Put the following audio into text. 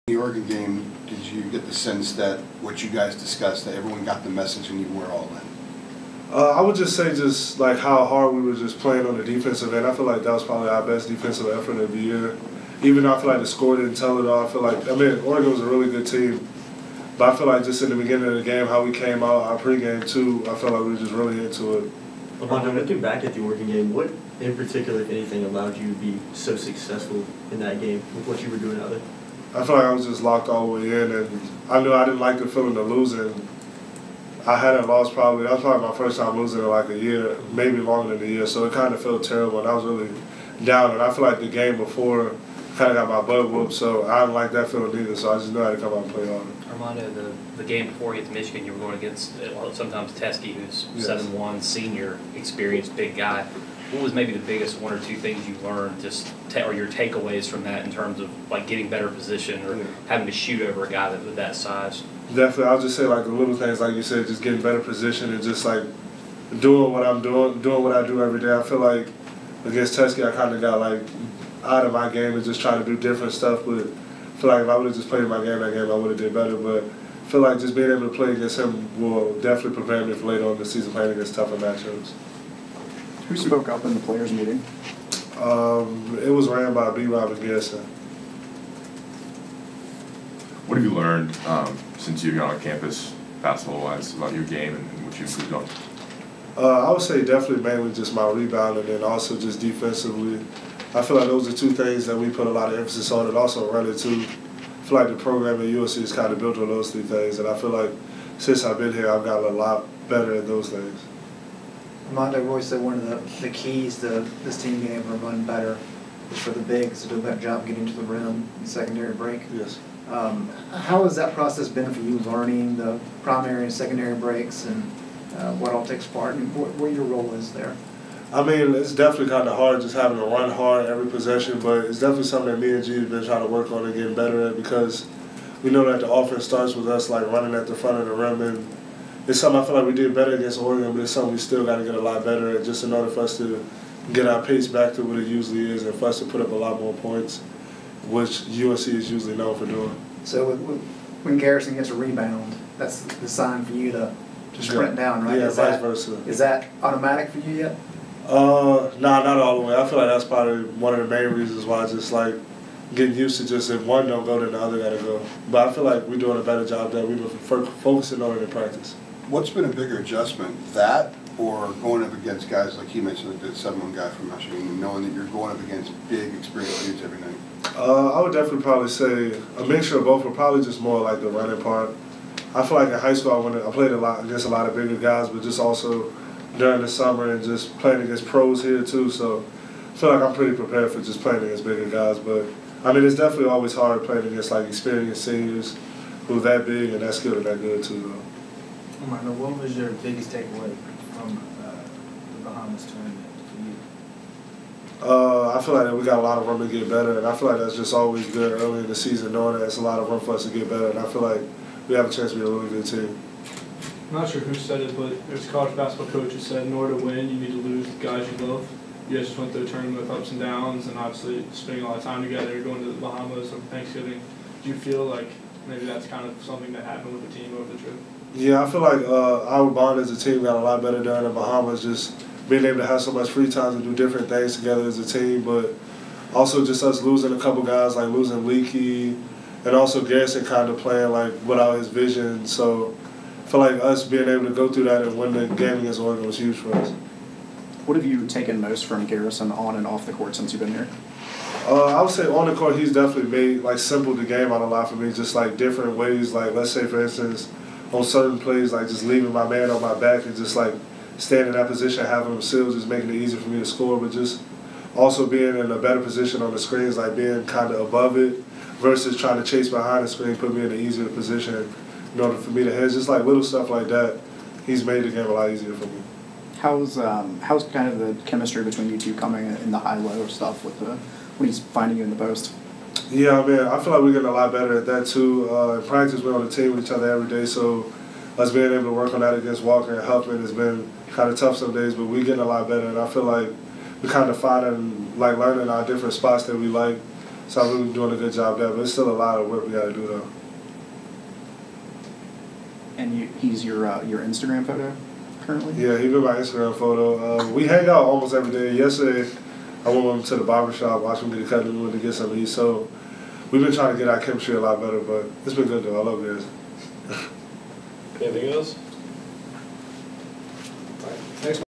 The Oregon game, did you get the sense that what you guys discussed, that everyone got the message and you were all in? I would just say just like how hard we were just playing on the defensive end. I feel like that was probably our best defensive effort of the year. Even though I feel like the score didn't tell it all, I feel like, Oregon was a really good team. But I feel like just in the beginning of the game, how we came out, our pregame too, I felt like we were just really into it. Armando, looking back at the Oregon game, what in particular, if anything, allowed you to be so successful in that game with what you were doing out there? I feel like I was just locked all the way in, and I knew I didn't like the feeling of losing. I hadn't lost that was probably my first time losing in like a year, maybe longer than a year, so it kind of felt terrible, and I was really down, and I feel like the game before kind of got my butt whooped, so I didn't like that feeling either, so I just knew I had to come out and play hard. Armando, the game before you get to Michigan, you were going against sometimes Teskey, who's 7'1", senior, experienced, big guy. What was maybe the biggest one or two things you learned, or your takeaways from that in terms of like getting better position or having to shoot over a guy with that size? Definitely, I'll just say like the little things, like you said, just getting better position and just like doing what I'm doing what I do every day. I feel like against Teskey, I kind of got like out of my game and just trying to do different stuff, but I feel like if I would have just played my game that game, I would have did better. But I feel like just being able to play against him will definitely prepare me for later on in the season playing against tougher matchups. Who spoke up in the players' meeting? It was ran by B-Rob and Garrison. What have you learned since you've got on campus, basketball-wise, about your game and what you've improved on? I would say definitely mainly just my rebounding and also just defensively. I feel like those are two things that we put a lot of emphasis on, and also running too. I feel like the program at USC is kind of built on those three things, and I feel like since I've been here, I've gotten a lot better at those things. Armando Roy said one of the keys to this team being able to run better is for the bigs to do a better job getting to the rim in secondary break. Yes. How has that process been for you, learning the primary and secondary breaks and what all takes part and what your role is there? I mean, it's definitely kind of hard just having to run hard every possession, but it's definitely something that me and G have been trying to work on and getting better at, because we know that the offense starts with us like running at the front of the rim, and it's something I feel like we did better against Oregon, but it's something we still got to get a lot better at just in order for us to get our pace back to what it usually is and for us to put up a lot more points, which USC is usually known for doing. So when Garrison gets a rebound, that's the sign for you to sprint down, right? Yeah, vice versa. Is that automatic for you yet? Nah, not all the way. I feel like that's probably one of the main reasons why I just like getting used to just if one don't go, then the other got to go. But I feel like we're doing a better job that we've been focusing on it in practice. What's been a bigger adjustment, that or going up against guys like he mentioned, like the 7'1" guy from Michigan, and knowing that you're going up against big, experienced dudes every night? I would definitely probably say a mixture of both, but probably just more like the running part. I feel like in high school I played a lot against a lot of bigger guys, but just also during the summer and just playing against pros here too. So I feel like I'm pretty prepared for just playing against bigger guys. But I mean, it's definitely always hard playing against like experienced seniors who are that big and that skilled and that good too, though. Armando, what was your biggest takeaway from the Bahamas tournament for you? I feel like we got a lot of room to get better, and I feel like that's just always good early in the season, knowing that it's a lot of room for us to get better, and I feel like we have a chance to be a really good team. I'm not sure who said it, but there's a college basketball coach who said in order to win, you need to lose the guys you love. You guys just went through a tournament with ups and downs, and obviously spending a lot of time together, going to the Bahamas over Thanksgiving. Do you feel like maybe that's kind of something that happened with the team over the trip? Yeah, I feel like our bond as a team got a lot better during the Bahamas, just being able to have so much free time to do different things together as a team, but also just us losing a couple guys, like losing Leakey, and also Garrison kind of playing like without his vision. So I feel like us being able to go through that and win the game against Oregon was huge for us. What have you taken most from Garrison on and off the court since you've been here? I would say on the court, he's definitely made like simpled the game out a lot for me, just like different ways. Like let's say for instance, on certain plays, like just leaving my man on my back and just like staying in that position, having him sealed, just making it easier for me to score, but just also being in a better position on the screens, like being kind of above it versus trying to chase behind the screen, put me in an easier position in order for me to hit. Just like little stuff like that, he's made the game a lot easier for me. How's kind of the chemistry between you two coming in the high-low stuff with when he's finding you in the post? Yeah, I mean, I feel like we're getting a lot better at that too. In practice, we're on the team with each other every day, so us being able to work on that against Walker and Huffman has been kind of tough some days, but we're getting a lot better, and I feel like we're kind of finding, like learning our different spots that we like. So I've been doing a good job there, but it's still a lot of work we got to do though. And he's your Instagram photo currently? Yeah, he been my Instagram photo. We hang out almost every day. Yesterday, I went with him to the barbershop, watched him get a cut, and we went to get some to eat. So we've been trying to get our chemistry a lot better, but it's been good though. I love Garrison. Anything else?